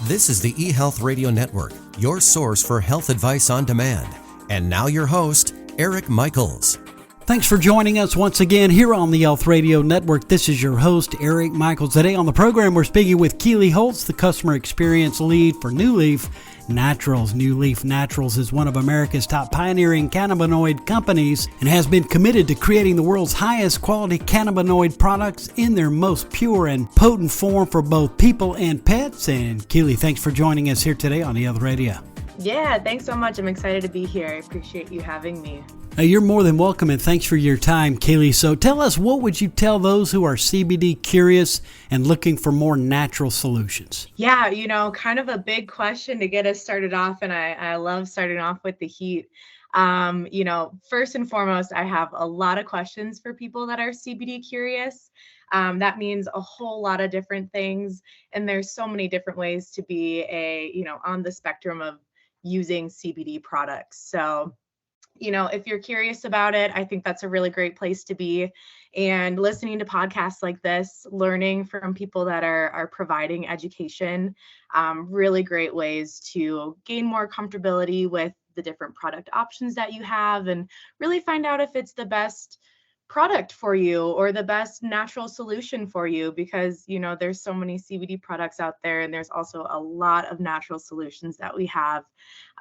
This is the eHealth Radio Network, your source for health advice on demand. And now your host, Eric Michaels. Thanks for joining us once again here on the Health Radio Network. This is your host, Eric Michaels. Today on the program, we're speaking with Keely Holtz, the Customer Experience Lead for NuLeaf Naturals. NuLeaf Naturals is one of America's top pioneering cannabinoid companies and has been committed to creating the world's highest quality cannabinoid products in their most pure and potent form for both people and pets. And Keely, thanks for joining us here today on the Health Radio. Yeah, thanks so much. I'm excited to be here. I appreciate you having me. You're more than welcome, and thanks for your time, Keely. So tell us, what would you tell those who are CBD curious and looking for more natural solutions? Yeah, kind of a big question to get us started off, and I love starting off with the heat. First and foremost, I have a lot of questions for people that are CBD curious. That means a whole lot of different things, and there's so many different ways to be on the spectrum of using CBD products. So if you're curious about it, I think that's a really great place to be. And listening to podcasts like this, learning from people that are providing education, really great ways to gain more comfortability with the different product options that you have and really find out if it's the best product for you or the best natural solution for you, because there's so many CBD products out there, and there's also a lot of natural solutions that we have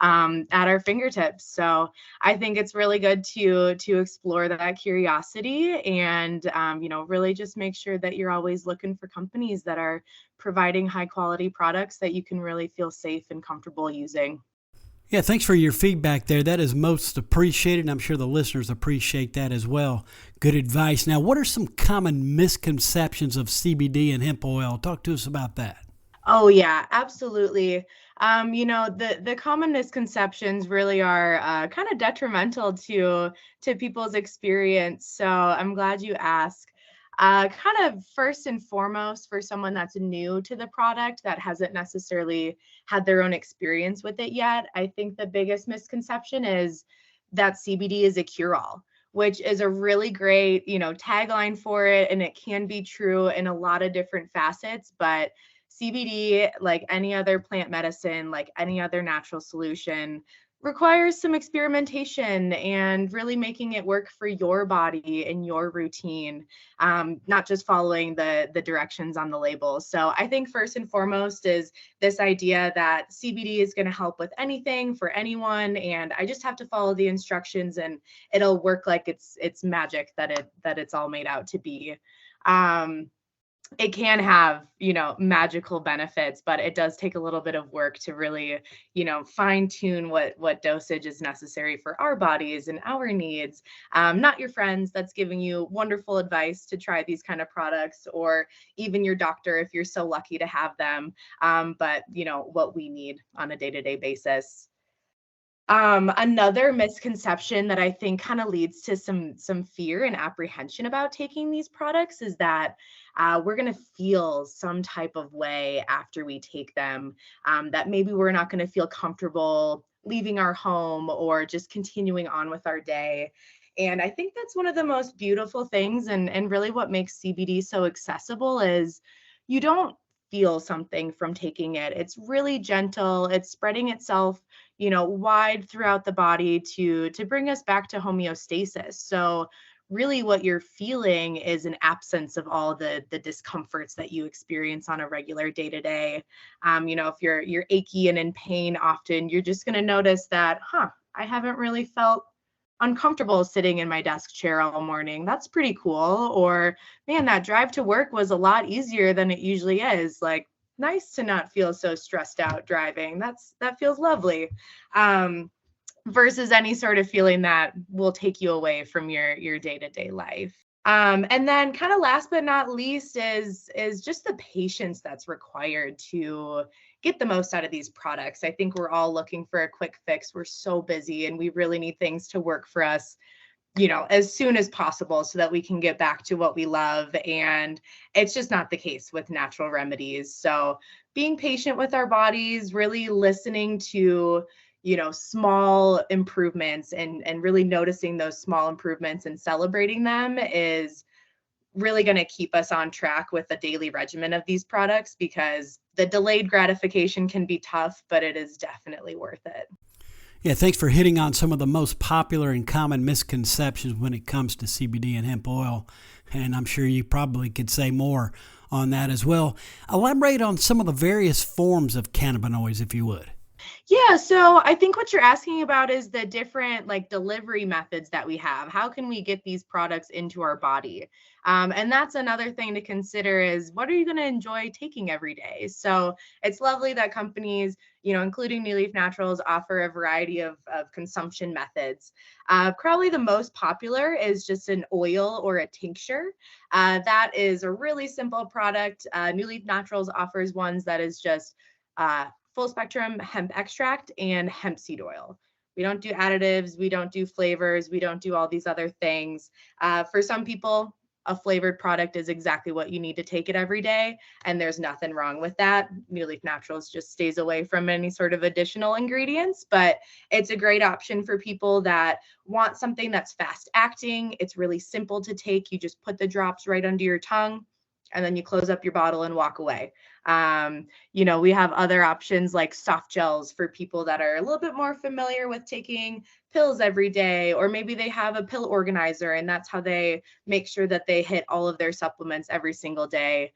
at our fingertips. So I think it's really good to explore that curiosity and really just make sure that you're always looking for companies that are providing high quality products that you can really feel safe and comfortable using. Yeah, thanks for your feedback there. That is most appreciated, and I'm sure the listeners appreciate that as well. Good advice. Now, what are some common misconceptions of CBD and hemp oil? Talk to us about that. Oh, yeah, absolutely. The common misconceptions really are kind of detrimental to people's experience. So I'm glad you asked. Kind of first and foremost, for someone that's new to the product that hasn't necessarily had their own experience with it yet, I think the biggest misconception is that CBD is a cure-all, which is a really great, tagline for it. And it can be true in a lot of different facets, but CBD, like any other plant medicine, like any other natural solution, requires some experimentation and really making it work for your body and your routine, not just following the directions on the label. So I think first and foremost is this idea that CBD is going to help with anything for anyone, and I just have to follow the instructions and it'll work like it's magic that it's all made out to be. It can have, magical benefits, but it does take a little bit of work to really, fine tune what dosage is necessary for our bodies and our needs. Not your friends that's giving you wonderful advice to try these kind of products, or even your doctor if you're so lucky to have them. But what we need on a day-to-day basis. Another misconception that I think kind of leads to some fear and apprehension about taking these products is that we're going to feel some type of way after we take them, that maybe we're not going to feel comfortable leaving our home or just continuing on with our day. And I think that's one of the most beautiful things, and really what makes CBD so accessible is you don't feel something from taking it. It's really gentle. It's spreading itself, wide throughout the body to bring us back to homeostasis. So really what you're feeling is an absence of all the discomforts that you experience on a regular day-to-day. If you're achy and in pain often, you're just going to notice that, I haven't really felt uncomfortable sitting in my desk chair all morning. That's pretty cool. Or, man, that drive to work was a lot easier than it usually is. Like, nice to not feel so stressed out driving. That feels lovely. Versus any sort of feeling that will take you away from your day-to-day life. And then kind of last but not least is just the patience that's required to get the most out of these products. I think we're all looking for a quick fix. We're so busy and we really need things to work for us, as soon as possible so that we can get back to what we love. And it's just not the case with natural remedies. So being patient with our bodies, really listening to small improvements and really noticing those small improvements and celebrating them is really going to keep us on track with a daily regimen of these products, because the delayed gratification can be tough, but it is definitely worth it. Yeah, thanks for hitting on some of the most popular and common misconceptions when it comes to CBD and hemp oil. And I'm sure you probably could say more on that as well. Elaborate on some of the various forms of cannabinoids, if you would. Yeah, so I think what you're asking about is the different like delivery methods that we have. How can we get these products into our body? And that's another thing to consider is what are you going to enjoy taking every day? So it's lovely that companies, including NuLeaf Naturals, offer a variety of consumption methods. Probably the most popular is just an oil or a tincture. That is a really simple product. NuLeaf Naturals offers ones that is just full spectrum hemp extract and hemp seed oil. We don't do additives, we don't do flavors, we don't do all these other things. For some people, a flavored product is exactly what you need to take it every day, and there's nothing wrong with that. NuLeaf Naturals just stays away from any sort of additional ingredients, but it's a great option for people that want something that's fast acting. It's really simple to take. You just put the drops right under your tongue, and then you close up your bottle and walk away. We have other options like soft gels for people that are a little bit more familiar with taking pills every day, or maybe they have a pill organizer and that's how they make sure that they hit all of their supplements every single day.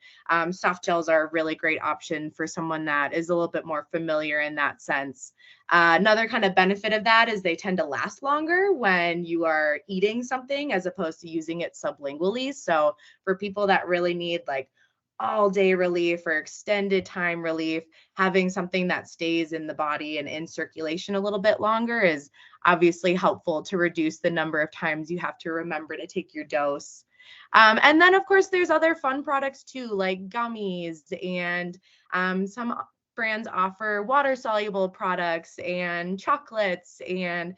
Soft gels are a really great option for someone that is a little bit more familiar in that sense. Another kind of benefit of that is they tend to last longer when you are eating something as opposed to using it sublingually. So for people that really need like all day relief or extended time relief, having something that stays in the body and in circulation a little bit longer is obviously helpful to reduce the number of times you have to remember to take your dose. And then, of course, there's other fun products too, like gummies, and some brands offer water soluble products and chocolates and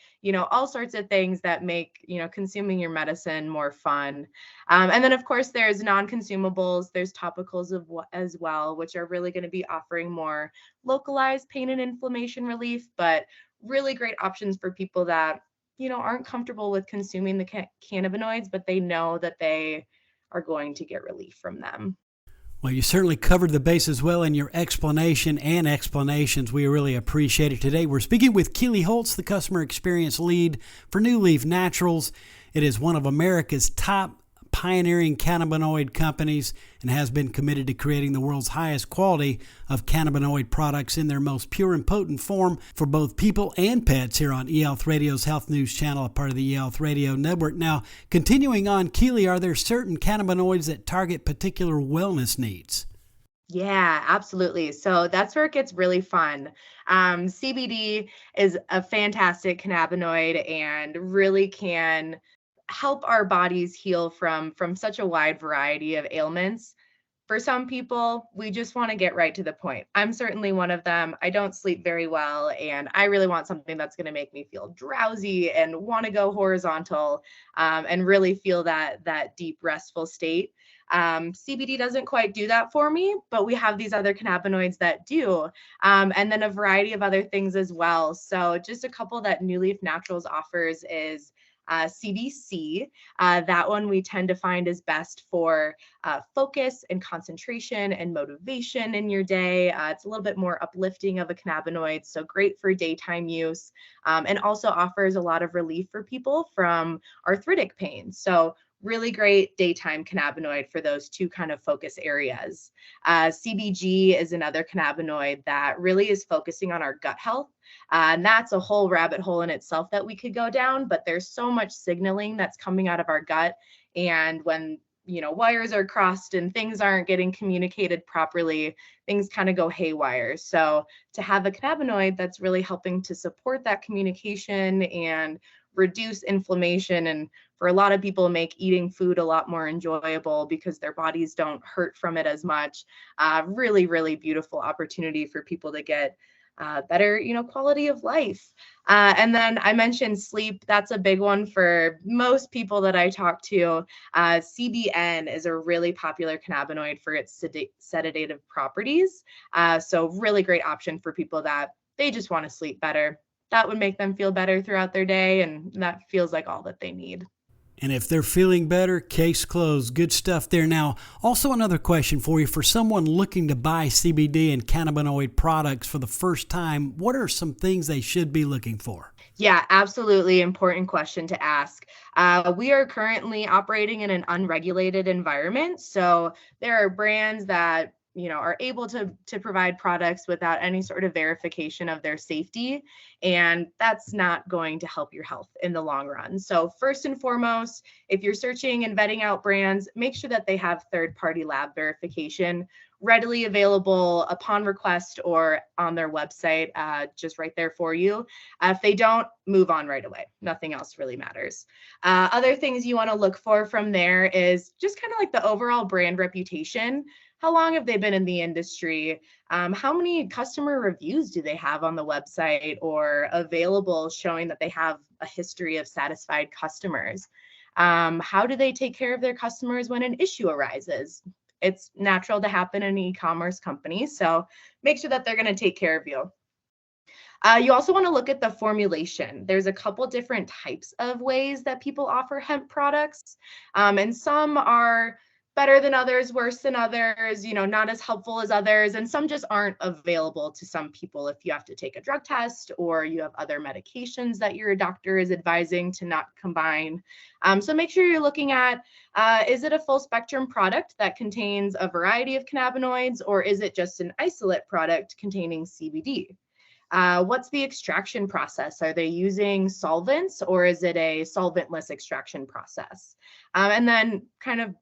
all sorts of things that make consuming your medicine more fun. And then of course there's non-consumables, there's topicals as well, which are really going to be offering more localized pain and inflammation relief, but really great options for people that aren't comfortable with consuming the cannabinoids, but they know that they are going to get relief from them. Well, you certainly covered the bases well in your explanation and explanations. We really appreciate it today. We're speaking with Keely Holtz, the customer experience lead for NuLeaf Naturals. It is one of America's top pioneering cannabinoid companies and has been committed to creating the world's highest quality of cannabinoid products in their most pure and potent form for both people and pets here on eHealth Radio's Health News Channel, a part of the eHealth Radio Network. Now, continuing on, Keely, are there certain cannabinoids that target particular wellness needs? Yeah, absolutely. So that's where it gets really fun. CBD is a fantastic cannabinoid and really can help our bodies heal from such a wide variety of ailments. For some people, we just want to get right to the point. I'm certainly one of them. I don't sleep very well, and I really want something that's going to make me feel drowsy and want to go horizontal, and really feel that deep restful state. CBD doesn't quite do that for me, but we have these other cannabinoids that do, and then a variety of other things as well. So just a couple that NuLeaf Naturals offers is CBC. That one we tend to find is best for focus and concentration and motivation in your day. It's a little bit more uplifting of a cannabinoid, so great for daytime use, and also offers a lot of relief for people from arthritic pain. So really great daytime cannabinoid for those two kind of focus areas. CBG is another cannabinoid that really is focusing on our gut health. And that's a whole rabbit hole in itself that we could go down, but there's so much signaling that's coming out of our gut. And when wires are crossed and things aren't getting communicated properly, things kind of go haywire. So to have a cannabinoid that's really helping to support that communication and reduce inflammation, and for a lot of people make eating food a lot more enjoyable because their bodies don't hurt from it as much. Really, really beautiful opportunity for people to get better, quality of life. And then I mentioned sleep. That's a big one for most people that I talk to. CBN is a really popular cannabinoid for its sedative properties. So really great option for people that they just want to sleep better. That would make them feel better throughout their day, and that feels like all that they need. And if they're feeling better, case closed. Good stuff there. Now, also another question for you. For someone looking to buy CBD and cannabinoid products for the first time, what are some things they should be looking for? Yeah, absolutely important question to ask. We are currently operating in an unregulated environment. So there are brands that are able to provide products without any sort of verification of their safety. And that's not going to help your health in the long run. So first and foremost, if you're searching and vetting out brands, make sure that they have third-party lab verification readily available upon request or on their website, just right there for you. If they don't, move on right away. Nothing else really matters. Other things you want to look for from there is just kind of like the overall brand reputation. How long have they been in the industry? How many customer reviews do they have on the website or available showing that they have a history of satisfied customers? How do they take care of their customers when an issue arises? It's natural to happen in an e-commerce company, so make sure that they're going to take care of you. You also want to look at the formulation. There's a couple different types of ways that people offer hemp products, and some are better than others, worse than others, not as helpful as others, and some just aren't available to some people if you have to take a drug test or you have other medications that your doctor is advising to not combine. So make sure you're looking at, is it a full spectrum product that contains a variety of cannabinoids, or is it just an isolate product containing CBD? What's the extraction process? Are they using solvents, or is it a solventless extraction process? And then kind of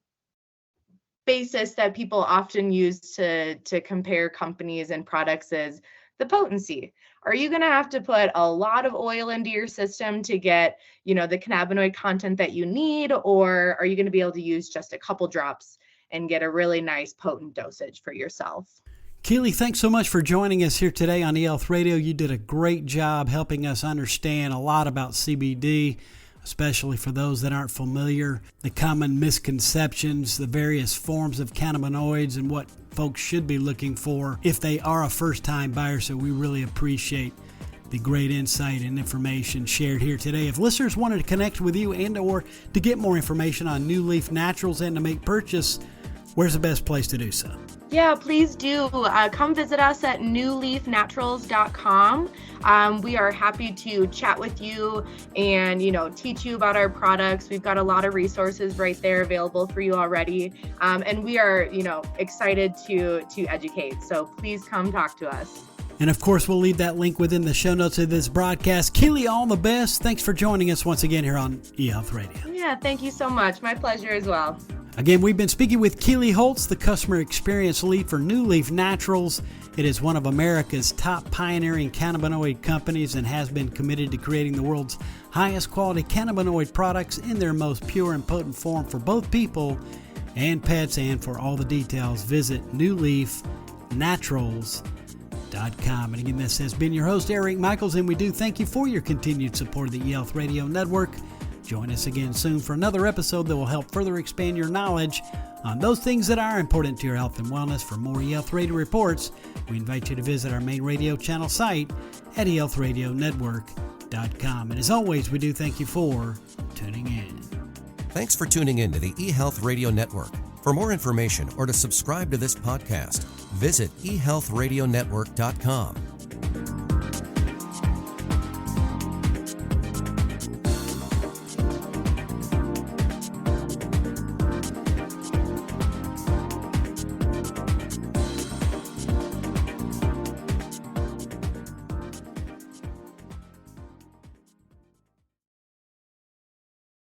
basis that people often use to compare companies and products is the potency. Are you going to have to put a lot of oil into your system to get, the cannabinoid content that you need, or are you going to be able to use just a couple drops and get a really nice potent dosage for yourself? Keely, thanks so much for joining us here today on eHealth Radio. You did a great job helping us understand a lot about CBD, especially for those that aren't familiar, the common misconceptions, the various forms of cannabinoids, and what folks should be looking for if they are a first-time buyer. So we really appreciate the great insight and information shared here today. If listeners wanted to connect with you and or to get more information on NuLeaf Naturals and to make purchase, where's the best place to do so? Yeah, please do. Come visit us at NuLeafNaturals.com. We are happy to chat with you and, teach you about our products. We've got a lot of resources right there available for you already. And we are, excited to educate. So please come talk to us. And of course, we'll leave that link within the show notes of this broadcast. Keely, all the best. Thanks for joining us once again here on eHealth Radio. Yeah, thank you so much. My pleasure as well. Again, we've been speaking with Keely Holtz, the customer experience lead for NuLeaf Naturals. It is one of America's top pioneering cannabinoid companies and has been committed to creating the world's highest quality cannabinoid products in their most pure and potent form for both people and pets. And for all the details, visit NuLeafNaturals.com. And again, this has been your host, Eric Michaels, and we do thank you for your continued support of the eHealth Radio Network. Join us again soon for another episode that will help further expand your knowledge on those things that are important to your health and wellness. For more eHealth Radio reports, we invite you to visit our main radio channel site at eHealthRadioNetwork.com. And as always, we do thank you for tuning in. Thanks for tuning in to the eHealth Radio Network. For more information or to subscribe to this podcast, visit eHealthRadioNetwork.com.